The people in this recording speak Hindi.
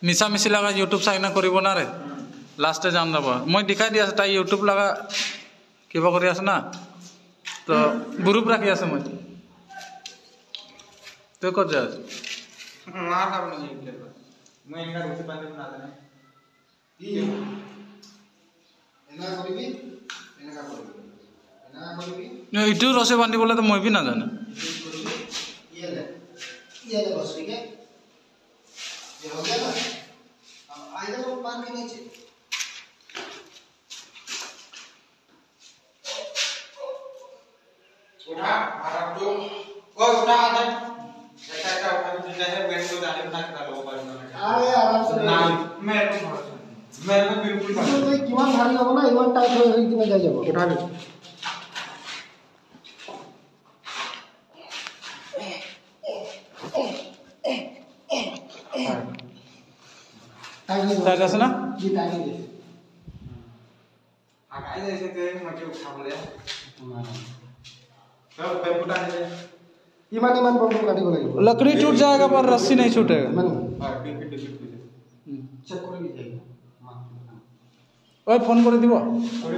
मिसा मिसी लगा यूट्यूब साइना करिब ना रे लास्टे जान যাব মই দেখাই দি আছে তাই यूट्यूब लगा কিবা কৰি আছে না তো গ্রুপ রাখি আছে মই তো কত যাস না না মই একা রুটি পানি না জানে কি এনা করিবি এনা করিবি ইটো রসে বান্ধি বলে তো মই भी না জানে ये ले बस ठीक है ये हो गया ना अब आइए वो पान के नीचे उठा आराम जो कोई उठा आ जाए ऐसा उठा जिंदा है बेड को जाने ना कर लो पर अरे आराम से ना मेरे को बिल्कुल तो किमान भारी होगा ना इवन टाइट हो कि ना जाए उठा ले টাইট আছে না जी टाइट है आकाई जैसे के मके उठा बोले तो पेपुटा ले इमान इमान बम काटी को लगे लकड़ी टूट जाएगा पर रस्सी नहीं छूटेगा हां टिकट चेक कर लीजिए ओए फोन করে দিব করে